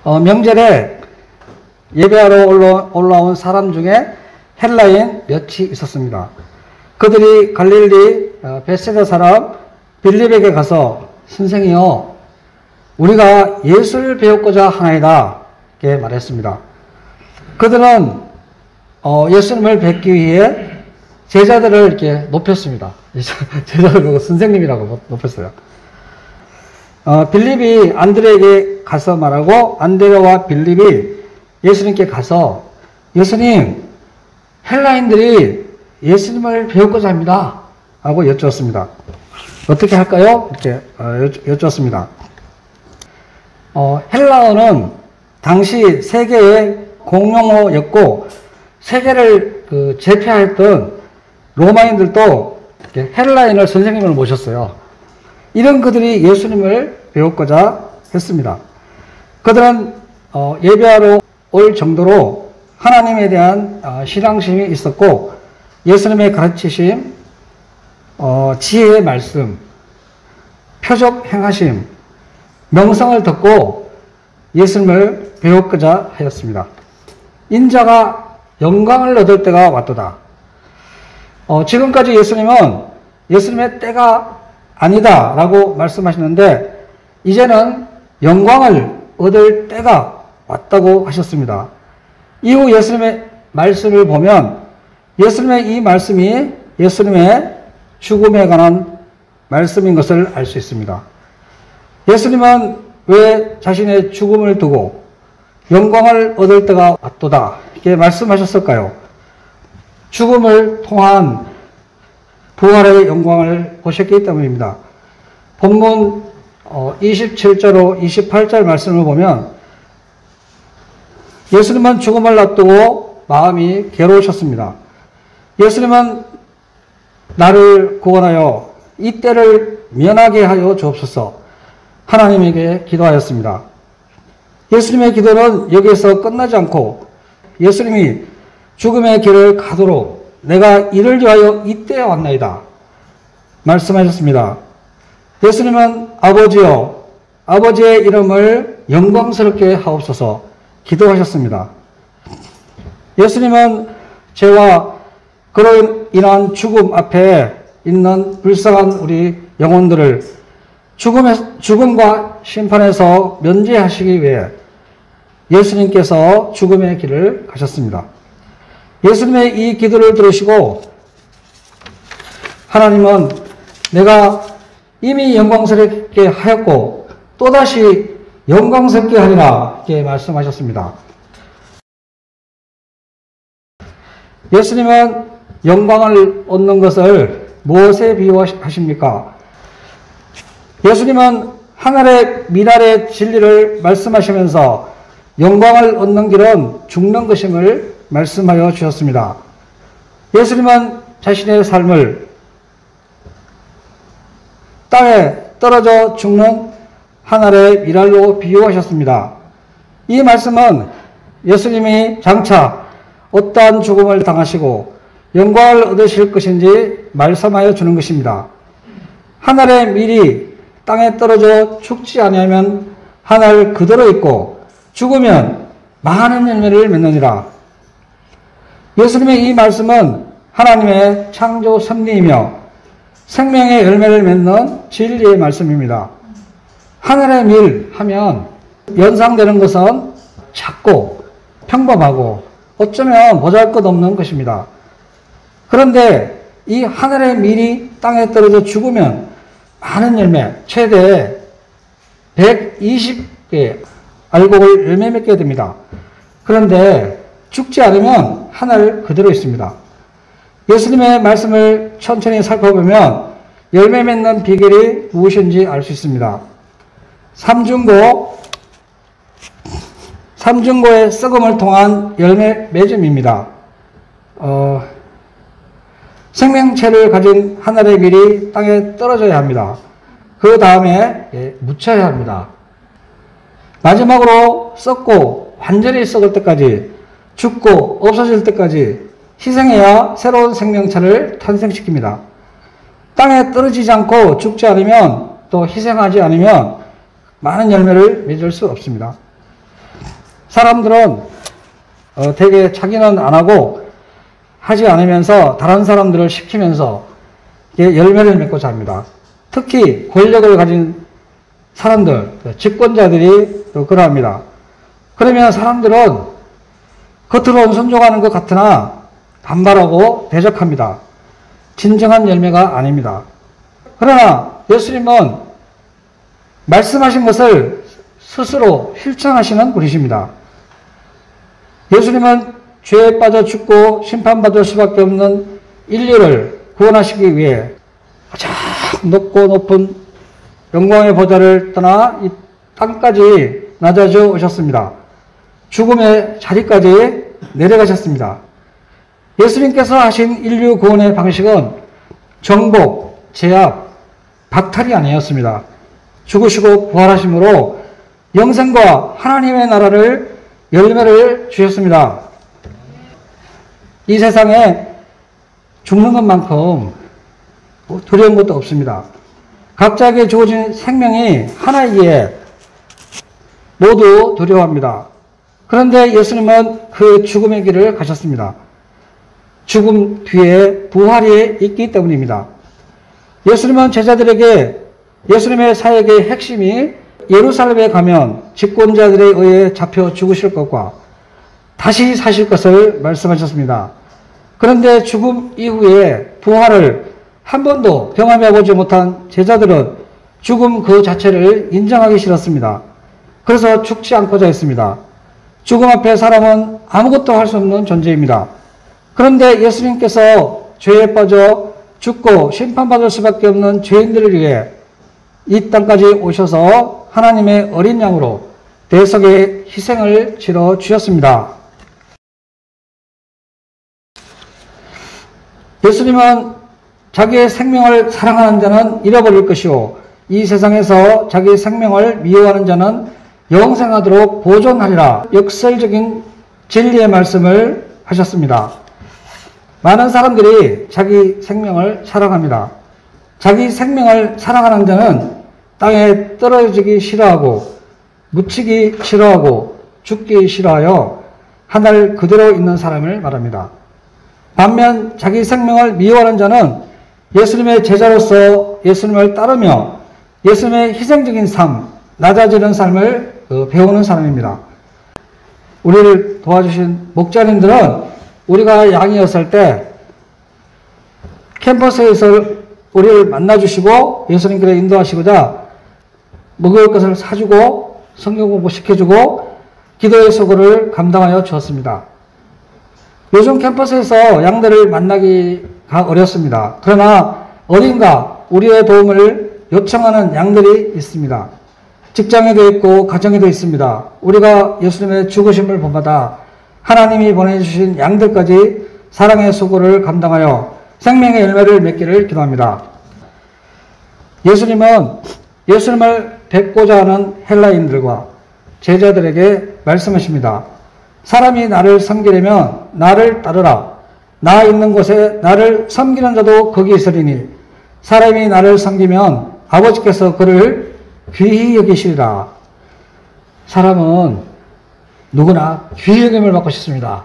명절에 예배하러 올라온 사람 중에 헬라인 몇이 있었습니다. 그들이 갈릴리 벳세다 사람 빌립에게 가서 선생이여 우리가 예수를 배우고자 하나이다 이렇게 말했습니다. 그들은 예수님을 뵙기 위해 제자들을 이렇게 높였습니다. 제자들 보고 선생님이라고 높였어요. 빌립이 안드레에게 가서 말하고 안드레와 빌립이 예수님께 가서 예수님 헬라인들이 예수님을 배우고자 합니다 하고 여쭈었습니다. 어떻게 할까요? 이렇게 여쭈었습니다. 헬라어는 당시 세계의 공용어였고 세계를 제패했던 로마인들도 헬라인을 선생님을 모셨어요. 이런 그들이 예수님을 배우고자 했습니다. 그들은 예배하러 올 정도로 하나님에 대한 신앙심이 있었고 예수님의 가르치심, 지혜의 말씀, 표적 행하심, 명성을 듣고 예수님을 배우고자 하였습니다. 인자가 영광을 얻을 때가 왔도다. 지금까지 예수님은 예수님의 때가 아니다 라고 말씀하시는데 이제는 영광을 얻을 때가 왔다고 하셨습니다. 이후 예수님의 말씀을 보면 예수님의 이 말씀이 예수님의 죽음에 관한 말씀인 것을 알 수 있습니다. 예수님은 왜 자신의 죽음을 두고 영광을 얻을 때가 왔도다 이렇게 말씀하셨을까요? 죽음을 통한 부활의 영광을 보셨기 때문입니다. 본문 27절로 28절 말씀을 보면 예수님은 죽음을 앞두고 마음이 괴로우셨습니다. 예수님은 나를 구원하여 이 때를 면하게 하여 주옵소서 하나님에게 기도하였습니다. 예수님의 기도는 여기에서 끝나지 않고 예수님이 죽음의 길을 가도록 내가 이를 위하여 이때에 왔나이다 말씀하셨습니다. 예수님은 아버지여 아버지의 이름을 영광스럽게 하옵소서 기도하셨습니다. 예수님은 죄와 그로 인한 죽음 앞에 있는 불쌍한 우리 영혼들을 죽음과 심판에서 면제하시기 위해 예수님께서 죽음의 길을 가셨습니다. 예수님의 이 기도를 들으시고 하나님은 내가 이미 영광스럽게 하였고 또다시 영광스럽게 하리라 이렇게 말씀하셨습니다. 예수님은 영광을 얻는 것을 무엇에 비유하십니까? 예수님은 하늘의 미랄의 진리를 말씀하시면서 영광을 얻는 길은 죽는 것임을 말씀하여 주셨습니다. 예수님은 자신의 삶을 땅에 떨어져 죽는 하늘의 미랄로 비유하셨습니다. 이 말씀은 예수님이 장차 어떠한 죽음을 당하시고 영광을 얻으실 것인지 말씀하여 주는 것입니다. 하늘의 밀이 땅에 떨어져 죽지 아니하면 하늘 그대로 있고 죽으면 많은 열매를 맺느니라. 예수님의 이 말씀은 하나님의 창조 섭리이며 생명의 열매를 맺는 진리의 말씀입니다. 하늘의 밀 하면 연상되는 것은 작고 평범하고 어쩌면 보잘것없는 것입니다. 그런데 이 하늘의 밀이 땅에 떨어져 죽으면 많은 열매, 최대 120개 알곡을 열매 맺게 됩니다. 그런데 죽지 않으면 하늘 그대로 있습니다. 예수님의 말씀을 천천히 살펴보면 열매 맺는 비결이 무엇인지 알 수 있습니다. 삼중고의 썩음을 통한 열매 맺음입니다. 생명체를 가진 하늘의 밀이 땅에 떨어져야 합니다. 그 다음에 묻혀야 합니다. 마지막으로 썩고 완전히 썩을 때까지 죽고 없어질 때까지 희생해야 새로운 생명체를 탄생시킵니다. 땅에 떨어지지 않고 죽지 않으면 또 희생하지 않으면 많은 열매를 맺을 수 없습니다. 사람들은 되게 자기는 안 하고 하지 않으면서 다른 사람들을 시키면서 열매를 맺고자 합니다. 특히 권력을 가진 사람들, 집권자들이 그러합니다. 그러면 사람들은 겉으로는 순종하는 것 같으나 반발하고 대적합니다. 진정한 열매가 아닙니다. 그러나 예수님은 말씀하신 것을 스스로 실천하시는 분이십니다. 예수님은 죄에 빠져 죽고 심판받을 수밖에 없는 인류를 구원하시기 위해 가장 높고 높은 영광의 보좌를 떠나 이 땅까지 낮아져 오셨습니다. 죽음의 자리까지 내려가셨습니다. 예수님께서 하신 인류 구원의 방식은 정복, 제압, 박탈이 아니었습니다. 죽으시고 부활하심으로 영생과 하나님의 나라를 열매를 주셨습니다. 이 세상에 죽는 것만큼 두려운 것도 없습니다. 각자에게 주어진 생명이 하나이기에 모두 두려워합니다. 그런데 예수님은 그 죽음의 길을 가셨습니다. 죽음 뒤에 부활이 있기 때문입니다. 예수님은 제자들에게 예수님의 사역의 핵심이 예루살렘에 가면 집권자들에 의해 잡혀 죽으실 것과 다시 사실 것을 말씀하셨습니다. 그런데 죽음 이후에 부활을 한 번도 경험해 보지 못한 제자들은 죽음 그 자체를 인정하기 싫었습니다. 그래서 죽지 않고자 했습니다. 죽음 앞에 사람은 아무것도 할 수 없는 존재입니다. 그런데 예수님께서 죄에 빠져 죽고 심판받을 수밖에 없는 죄인들을 위해 이 땅까지 오셔서 하나님의 어린 양으로 대속의 희생을 치러 주셨습니다. 예수님은 자기의 생명을 사랑하는 자는 잃어버릴 것이요 이 세상에서 자기 생명을 미워하는 자는 영생하도록 보존하리라 역설적인 진리의 말씀을 하셨습니다. 많은 사람들이 자기 생명을 사랑합니다. 자기 생명을 사랑하는 자는 땅에 떨어지기 싫어하고 묻히기 싫어하고 죽기 싫어하여 하늘 그대로 있는 사람을 말합니다. 반면 자기 생명을 미워하는 자는 예수님의 제자로서 예수님을 따르며 예수님의 희생적인 삶, 낮아지는 삶을 배우는 사람입니다. 우리를 도와주신 목자님들은 우리가 양이었을 때 캠퍼스에서 우리를 만나주시고 예수님께로 인도하시고자 먹을 것을 사주고 성경 공부 시켜주고 기도의 소고를 감당하여 주었습니다. 요즘 캠퍼스에서 양들을 만나기가 어렵습니다. 그러나 어딘가 우리의 도움을 요청하는 양들이 있습니다. 직장에도 있고 가정에도 있습니다. 우리가 예수님의 죽으심을 본받아 하나님이 보내주신 양들까지 사랑의 수고를 감당하여 생명의 열매를 맺기를 기도합니다. 예수님은 예수님을 뵙고자 하는 헬라인들과 제자들에게 말씀하십니다. 사람이 나를 섬기려면 나를 따르라. 나 있는 곳에 나를 섬기는 자도 거기 있으리니 사람이 나를 섬기면 아버지께서 그를 귀히 여기시리라. 사람은 누구나 귀히 여김을 받고 싶습니다.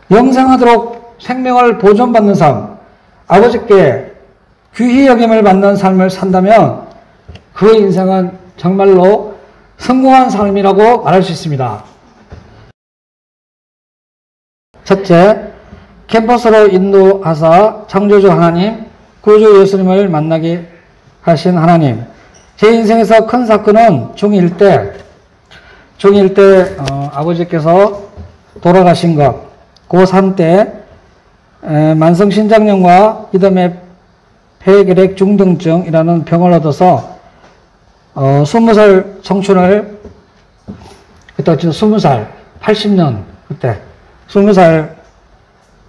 영생하도록 생명을 보존받는 삶, 아버지께 귀히 여김을 받는 삶을 산다면 그 인생은 정말로 성공한 삶이라고 말할 수 있습니다. 첫째, 캠퍼스로 인도하사 창조주 하나님, 구주 예수님을 만나게 하신 하나님. 제 인생에서 큰 사건은 중1 때 아버지께서 돌아가신 것, 고3 때 만성신장염과 이듬해 폐결핵 중등증이라는 병을 얻어서 20살 청춘을 그때 20살 80년 그때 20살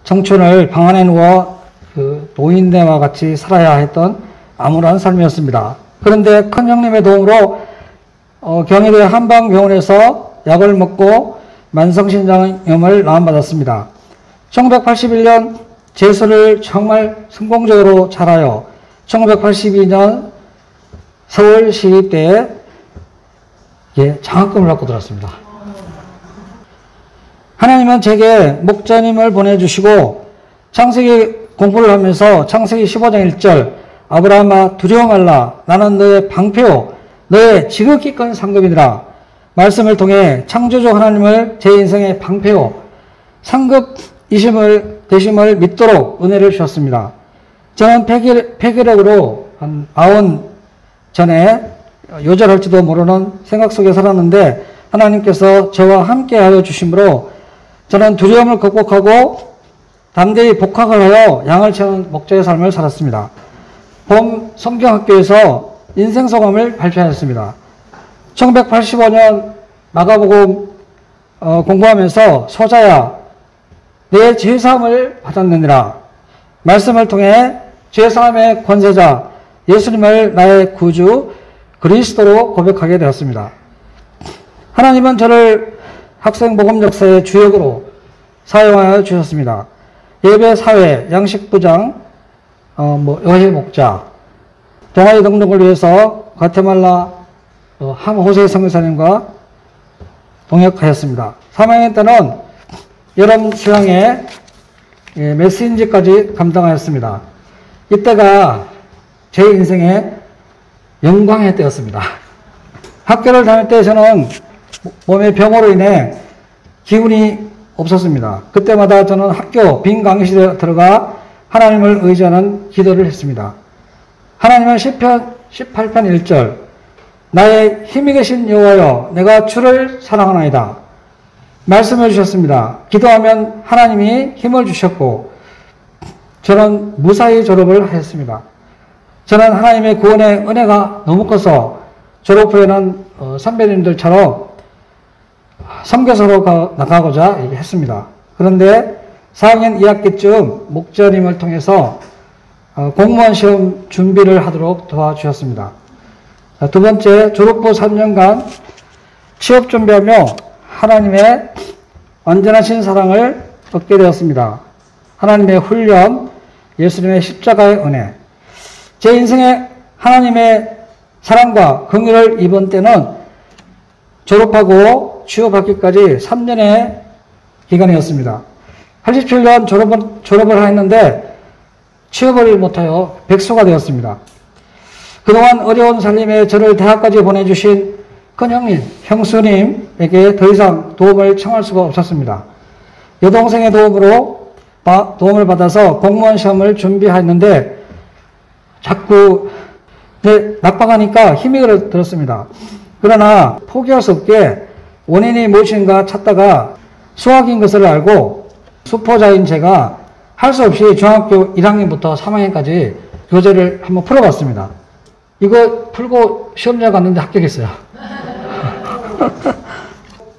청춘을 방 안에 누워 그 노인네와 같이 살아야 했던 암울한 삶이었습니다. 그런데 큰 형님의 도움으로 경희대 한방병원에서 약을 먹고 만성신장염을 나음받았습니다. 1981년 재수를 정말 성공적으로 잘하여 1982년 서울시립대에 장학금을 받고 들었습니다. 하나님은 제게 목자님을 보내주시고 창세기 공부를 하면서 창세기 15장 1절 아브라함아 두려워 말라 나는 너의 방패요 너의 지극히 큰 상급이니라 말씀을 통해 창조주 하나님을 제 인생의 방패요 상급이심을 믿도록 은혜를 주셨습니다. 저는 폐기력으로 한 90 전에 요절할지도 모르는 생각 속에 살았는데 하나님께서 저와 함께 하여 주심으로 저는 두려움을 극복하고 담대히 복학을 하여 양을 채우는 목자의 삶을 살았습니다. 봄 성경학교에서 인생소감을 발표하였습니다. 1985년 마가복음 공부하면서 소자야 내 죄사함을 받았느니라 말씀을 통해 죄사함의 권세자 예수님을 나의 구주 그리스도로 고백하게 되었습니다. 하나님은 저를 학생복음 역사의 주역으로 사용하여 주셨습니다. 예배 사회, 양식부장, 여회 목자, 동아리 등록을 위해서 과테말라 함호세 선교사님과 동역하였습니다. 3학년 때는 여름 수양회 메신지까지 감당하였습니다. 이때가 제 인생의 영광의 때였습니다. 학교를 다닐 때 저는 몸의 병으로 인해 기운이 없었습니다. 그때마다 저는 학교 빈 강의실에 들어가 하나님을 의지하는 기도를 했습니다. 하나님은 시편 18편 1절 나의 힘이 계신 여호와여 내가 주를 사랑하나이다 말씀을 주셨습니다. 기도하면 하나님이 힘을 주셨고 저는 무사히 졸업을 하였습니다. 저는 하나님의 구원의 은혜가 너무 커서 졸업 후에는 선배님들처럼 선교사로 나가고자 했습니다. 그런데 4학년 2학기쯤 목자님을 통해서 공무원 시험 준비를 하도록 도와주셨습니다. 두 번째, 졸업 후 3년간 취업 준비하며 하나님의 완전하신 사랑을 얻게 되었습니다. 하나님의 훈련, 예수님의 십자가의 은혜. 제 인생에 하나님의 사랑과 긍휼을 입은 때는 졸업하고 취업하기까지 3년의 기간이었습니다. 87년 졸업을 했는데 취업을 못하여 백수가 되었습니다. 그동안 어려운 살림에 저를 대학까지 보내주신 큰형님, 형수님에게 더 이상 도움을 청할 수가 없었습니다. 여동생의 도움을 받아서 공무원 시험을 준비했는데 자꾸 낙방하니까 힘이 들었습니다. 그러나 포기할 수 없게 원인이 무엇인가 찾다가 수학인 것을 알고 수포자인 제가 할 수 없이 중학교 1학년부터 3학년까지 교재를 한번 풀어봤습니다. 이거 풀고 시험장 갔는데 합격했어요.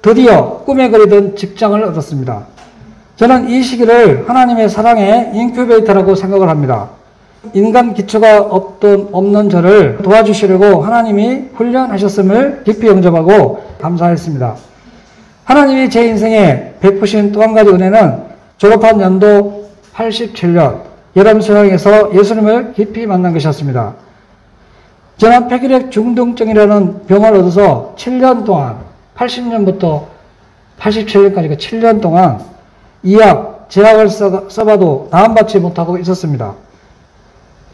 드디어 꿈에 그리던 직장을 얻었습니다. 저는 이 시기를 하나님의 사랑의 인큐베이터라고 생각을 합니다. 인간 기초가 없는 저를 도와주시려고 하나님이 훈련하셨음을 깊이 영접하고 감사했습니다. 하나님이 제 인생에 베푸신 또 한 가지 은혜는 졸업한 연도 87년 여름 수양에서 예수님을 깊이 만난 것이었습니다. 저는 폐기력 중등증이라는 병을 얻어서 7년 동안 80년부터 87년까지 7년 동안 이약, 제약을 써봐도 나음받지 못하고 있었습니다.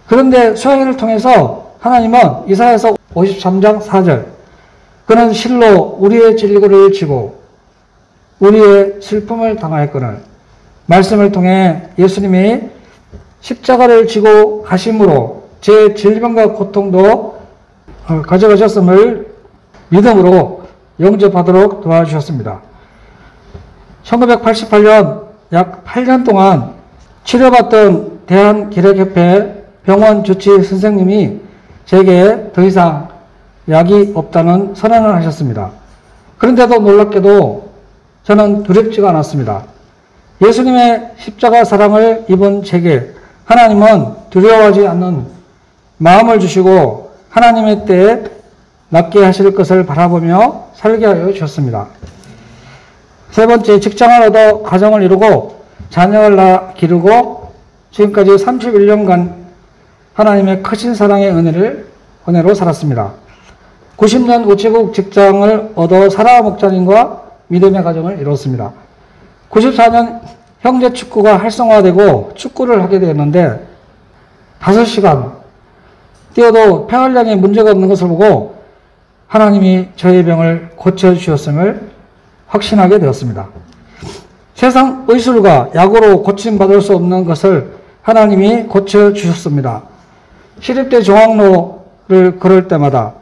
그런데 수양회를 통해서 하나님은 이사야서 53장 4절 그는 실로 우리의 질고를 지고 우리의 슬픔을 당하였거늘 말씀을 통해 예수님이 십자가를 지고 가심으로 제 질병과 고통도 가져가셨음을 믿음으로 영접하도록 도와주셨습니다. 1988년 약 8년 동안 치료받던 대한기력협회 병원 주치 선생님이 제게 더 이상 약이 없다는 선언을 하셨습니다. 그런데도 놀랍게도 저는 두렵지가 않았습니다. 예수님의 십자가 사랑을 입은 제게 하나님은 두려워하지 않는 마음을 주시고 하나님의 때에 낫게 하실 것을 바라보며 살게 하여 주셨습니다. 세 번째, 직장을 얻어 가정을 이루고 자녀를 기르고 지금까지 31년간 하나님의 크신 사랑의 은혜로 살았습니다. 90년 우체국 직장을 얻어 사라 목자님과 믿음의 가정을 이뤘습니다. 94년 형제 축구가 활성화되고 축구를 하게 되었는데 5시간 뛰어도 폐활량에 문제가 없는 것을 보고 하나님이 저의 병을 고쳐주셨음을 확신하게 되었습니다. 세상 의술과 약으로 고침받을 수 없는 것을 하나님이 고쳐주셨습니다. 시립대 종학로를 걸을 때마다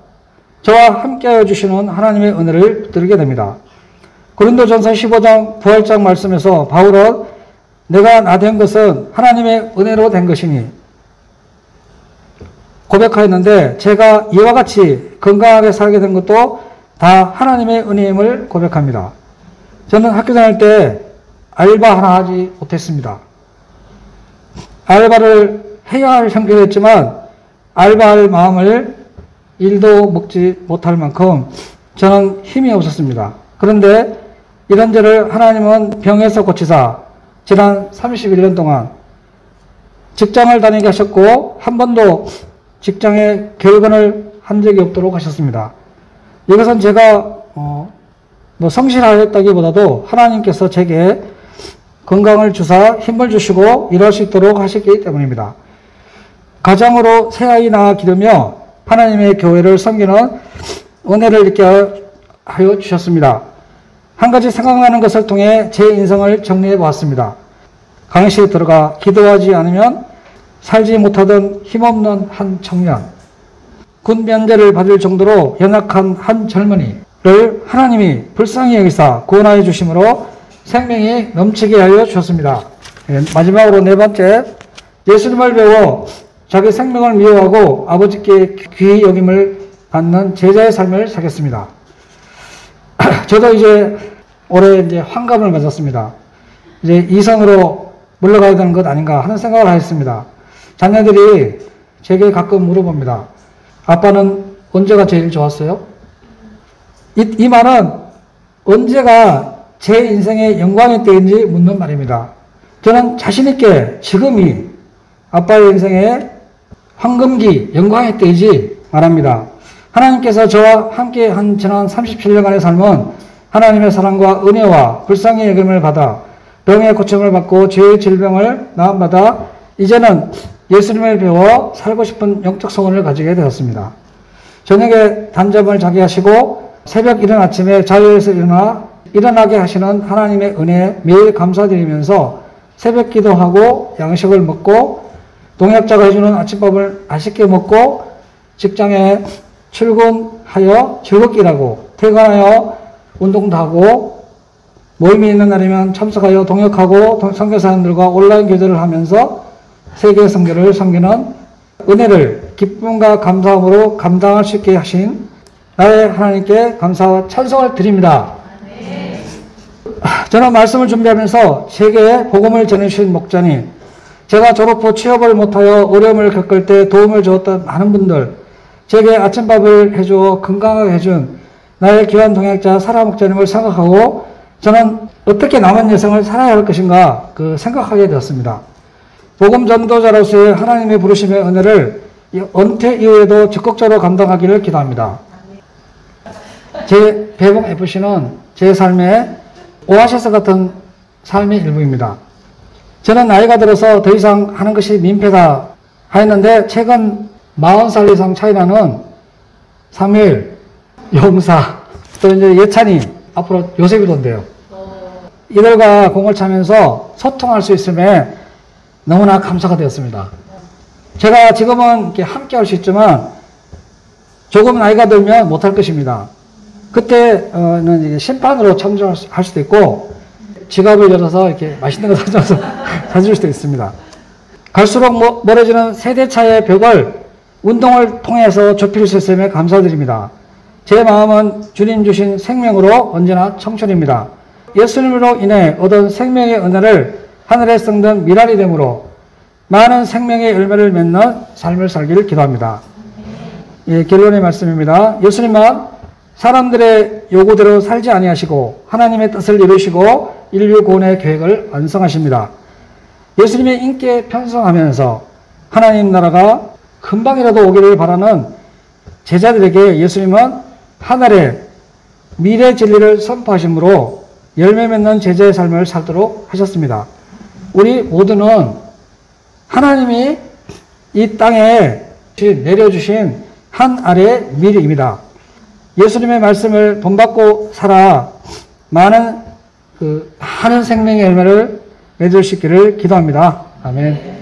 저와 함께하여 주시는 하나님의 은혜를 붙들게 됩니다. 고린도전서 15장 부활장 말씀에서 바울은 내가 나 된 것은 하나님의 은혜로 된 것이니 고백하였는데 제가 이와 같이 건강하게 살게 된 것도 다 하나님의 은혜임을 고백합니다. 저는 학교 다닐 때 알바 하나 하지 못했습니다. 알바를 해야 할 형편이었지만 알바할 마음을 일도 먹지 못할 만큼 저는 힘이 없었습니다. 그런데 이런 저를 하나님은 병에서 고치사 지난 31년 동안 직장을 다니게 하셨고 한 번도 직장에 결근을 한 적이 없도록 하셨습니다. 이것은 제가 성실하였다기보다도 하나님께서 제게 건강을 주사 힘을 주시고 일할 수 있도록 하셨기 때문입니다. 가장으로 새아이 낳아 기르며 하나님의 교회를 섬기는 은혜를 있게 하여 주셨습니다. 한 가지 생각나는 것을 통해 제 인생을 정리해 보았습니다. 강의실에 들어가 기도하지 않으면 살지 못하던 힘없는 한 청년, 군 면제를 받을 정도로 연약한 한 젊은이를 하나님이 불쌍히 여기사 구원하여 주심으로 생명이 넘치게 하여 주셨습니다. 마지막으로 네 번째, 예수님을 배워 자기 생명을 미워하고 아버지께 귀히 여김을 받는 제자의 삶을 살겠습니다. 저도 이제 올해 이제 환갑을 맞았습니다. 이제 이선으로 물러가야 되는 것 아닌가 하는 생각을 하였습니다. 자녀들이 제게 가끔 물어봅니다. 아빠는 언제가 제일 좋았어요? 이 말은 언제가 제 인생의 영광의 때인지 묻는 말입니다. 저는 자신있게 지금이 아빠의 인생의 황금기, 영광의 때이지 말합니다. 하나님께서 저와 함께 한 지난 37년간의 삶은 하나님의 사랑과 은혜와 불쌍히 여김을 받아 병의 고침을 받고 죄의 질병을 나음받아 이제는 예수님을 배워 살고 싶은 영적 소원을 가지게 되었습니다. 저녁에 단잠을 자게 하시고 새벽 이른 아침에 자유에서 일어나게 하시는 하나님의 은혜에 매일 감사드리면서 새벽 기도하고 양식을 먹고 동역자가 해주는 아침밥을 맛있게 먹고 직장에 출근하여 즐겁게 일하고 퇴근하여 운동도 하고 모임이 있는 날이면 참석하여 동역하고 선교사님들과 온라인 교제를 하면서 세계 선교를 섬기는 은혜를 기쁨과 감사함으로 감당할 수 있게 하신 나의 하나님께 감사와 찬송을 드립니다. 저는 말씀을 준비하면서 제게 복음을 전해주신 목자님, 제가 졸업 후 취업을 못하여 어려움을 겪을 때 도움을 주었던 많은 분들, 제게 아침밥을 해주어 건강하게 해준 나의 귀한 동역자 사라 목자님을 생각하고 저는 어떻게 남은 여생을 살아야 할 것인가 생각하게 되었습니다. 복음 전도자로서의 하나님의 부르심의 은혜를 은퇴 이후에도 적극적으로 감당하기를 기도합니다. 제 배봉 FC는 제 삶의 오아시스 같은 삶의 일부입니다. 저는 나이가 들어서 더 이상 하는 것이 민폐다 하였는데 최근 40살 이상 차이 나는 사무엘, 용사, 또 이제 예찬이, 앞으로 요셉이도 온대요. 이들과 공을 차면서 소통할 수 있음에 너무나 감사가 되었습니다. 제가 지금은 이렇게 함께 할 수 있지만 조금 나이가 들면 못할 것입니다. 그때는 이제 심판으로 참조할 수도 있고 지갑을 열어서 이렇게 맛있는 거 사줄 수도 있습니다. 갈수록 멀어지는 세대차의 벽을 운동을 통해서 좁힐 수 있음에 감사드립니다. 제 마음은 주님 주신 생명으로 언제나 청춘입니다. 예수님으로 인해 얻은 생명의 은혜를 하늘에 썩는 미랄이 되므로 많은 생명의 열매를 맺는 삶을 살기를 기도합니다. 예, 결론의 말씀입니다. 예수님은 사람들의 요구대로 살지 아니하시고 하나님의 뜻을 이루시고 인류 구원의 계획을 완성하십니다. 예수님의 인기에 편성하면서 하나님 나라가 금방이라도 오기를 바라는 제자들에게 예수님은 하늘의 미래 진리를 선포하시므로 열매 맺는 제자의 삶을 살도록 하셨습니다. 우리 모두는 하나님이 이 땅에 내려주신 한 알의 미륵입니다. 예수님의 말씀을 본받고 살아 많은 생명의 열매를 맺을 수 있기를 기도합니다. 아멘.